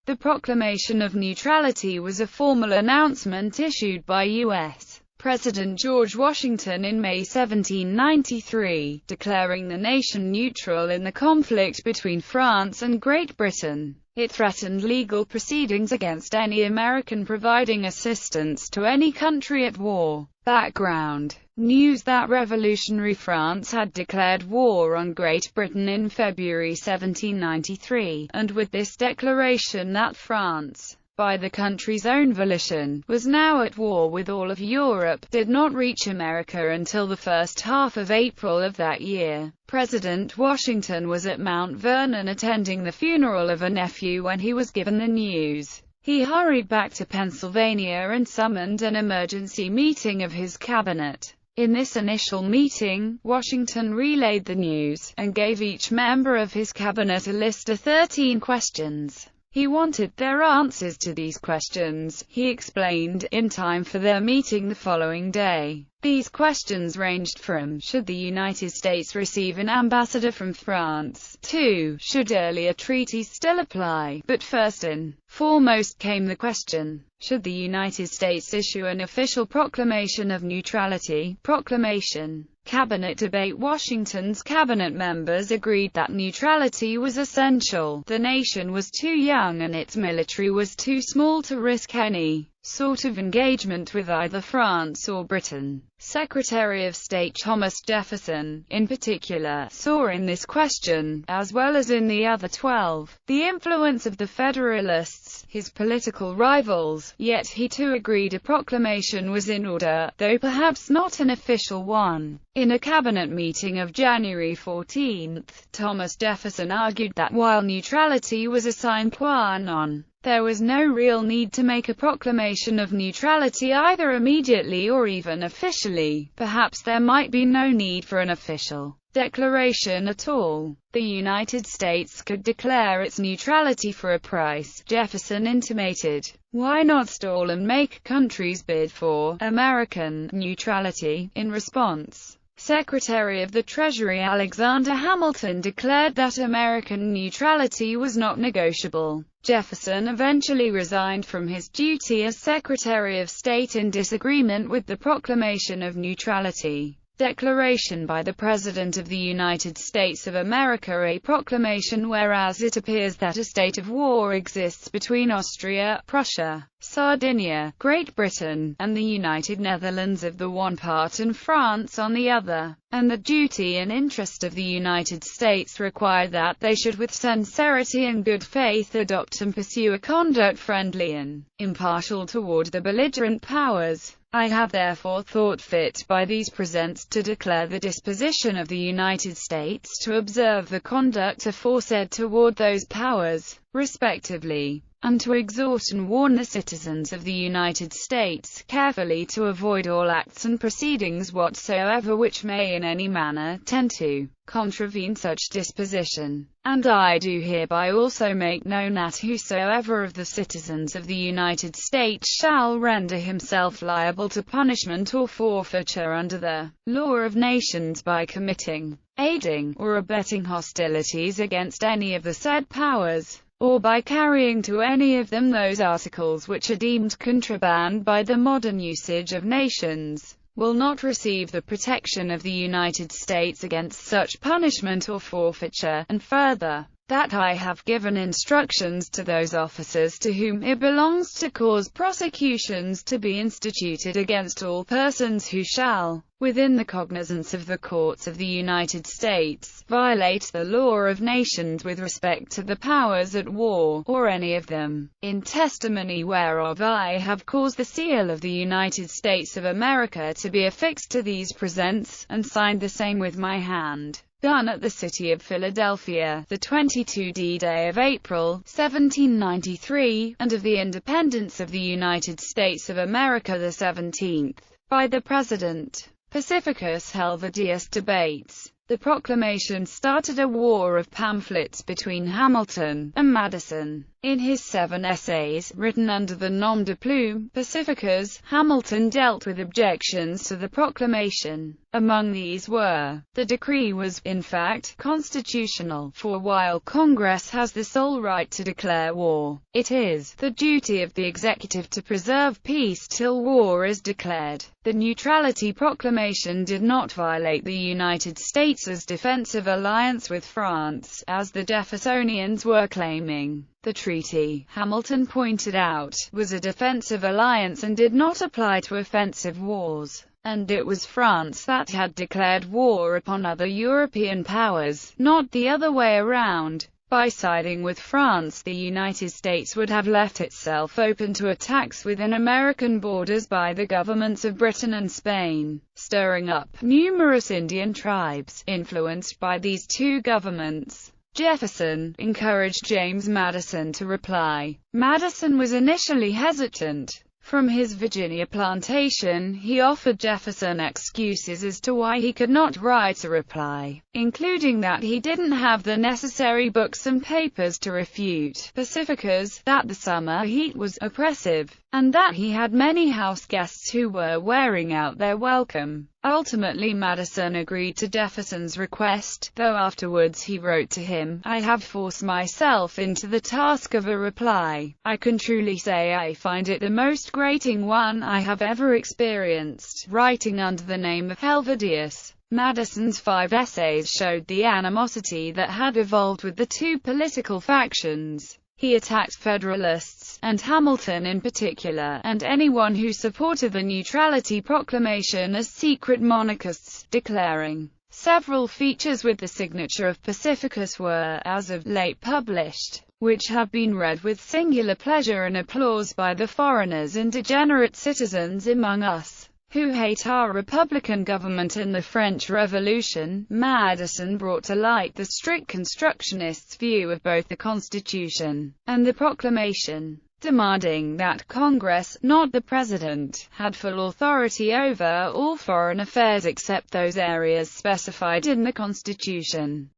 The Proclamation of Neutrality was a formal announcement issued by U.S. President George Washington in May 1793, declaring the nation neutral in the conflict between France and Great Britain. It threatened legal proceedings against any American providing assistance to any country at war. Background: news that revolutionary France had declared war on Great Britain in February 1793, and with this declaration that France, by the country's own volition, was now at war with all of Europe, did not reach America until the first half of April of that year. President Washington was at Mount Vernon attending the funeral of a nephew when he was given the news. He hurried back to Pennsylvania and summoned an emergency meeting of his cabinet. In this initial meeting, Washington relayed the news, and gave each member of his cabinet a list of 13 questions. He wanted their answers to these questions, he explained, in time for their meeting the following day. These questions ranged from, should the United States receive an ambassador from France, to, should earlier treaties still apply, but first and foremost came the question, should the United States issue an official proclamation of neutrality? Proclamation. Cabinet debate. Washington's cabinet members agreed that neutrality was essential. The nation was too young and its military was too small to risk any sort of engagement with either France or Britain. Secretary of State Thomas Jefferson, in particular, saw in this question, as well as in the other 12, the influence of the Federalists, his political rivals, yet he too agreed a proclamation was in order, though perhaps not an official one. In a cabinet meeting of January 14, Thomas Jefferson argued that while neutrality was a sine qua non, there was no real need to make a proclamation of neutrality either immediately or even officially. Perhaps there might be no need for an official declaration at all. The United States could declare its neutrality for a price, Jefferson intimated. Why not stall and make countries bid for American neutrality? In response, Secretary of the Treasury Alexander Hamilton declared that American neutrality was not negotiable. Jefferson eventually resigned from his duty as Secretary of State in disagreement with the Proclamation of Neutrality. Declaration by the President of the United States of America. A proclamation whereas it appears that a state of war exists between Austria, Prussia, Sardinia, Great Britain, and the United Netherlands of the one part and France on the other, and the duty and interest of the United States require that they should with sincerity and good faith adopt and pursue a conduct friendly and impartial toward the belligerent powers. I have therefore thought fit by these presents to declare the disposition of the United States to observe the conduct aforesaid toward those powers, respectively, and to exhort and warn the citizens of the United States carefully to avoid all acts and proceedings whatsoever which may in any manner tend to contravene such disposition. And I do hereby also make known that whosoever of the citizens of the United States shall render himself liable to punishment or forfeiture under the law of nations by committing, aiding, or abetting hostilities against any of the said powers, or by carrying to any of them those articles which are deemed contraband by the modern usage of nations, will not receive the protection of the United States against such punishment or forfeiture, and further, that I have given instructions to those officers to whom it belongs to cause prosecutions to be instituted against all persons who shall, within the cognizance of the courts of the United States, violate the law of nations with respect to the powers at war, or any of them. In testimony whereof I have caused the seal of the United States of America to be affixed to these presents, and signed the same with my hand. Done at the city of Philadelphia, the 22d day of April, 1793, and of the independence of the United States of America the 17th, by the President. Pacificus Helvidius debates. The proclamation started a war of pamphlets between Hamilton and Madison. In his 7 essays, written under the nom de plume Pacificus, Hamilton dealt with objections to the proclamation. Among these were, the decree was, in fact, constitutional, for while Congress has the sole right to declare war, it is the duty of the executive to preserve peace till war is declared. The Neutrality Proclamation did not violate the United States' defensive alliance with France, as the Jeffersonians were claiming. The treaty, Hamilton pointed out, was a defensive alliance and did not apply to offensive wars. And it was France that had declared war upon other European powers, not the other way around. By siding with France, the United States would have left itself open to attacks within American borders by the governments of Britain and Spain, stirring up numerous Indian tribes, influenced by these two governments. Jefferson encouraged James Madison to reply. Madison was initially hesitant. From his Virginia plantation, he offered Jefferson excuses as to why he could not write a reply, including that he didn't have the necessary books and papers to refute Pacificus, that the summer heat was oppressive, and that he had many house guests who were wearing out their welcome. Ultimately Madison agreed to Jefferson's request, though afterwards he wrote to him, "I have forced myself into the task of a reply. I can truly say I find it the most grating one I have ever experienced." Writing under the name of Helvidius, Madison's 5 essays showed the animosity that had evolved with the two political factions. He attacked Federalists, and Hamilton in particular, and anyone who supported the Neutrality Proclamation as secret monarchists, declaring several features with the signature of Pacificus were, as of late, published, which have been read with singular pleasure and applause by the foreigners and degenerate citizens among us, who hate our republican government and the French Revolution. Madison brought to light the strict constructionists' view of both the Constitution and the Proclamation, demanding that Congress, not the President, had full authority over all foreign affairs except those areas specified in the Constitution.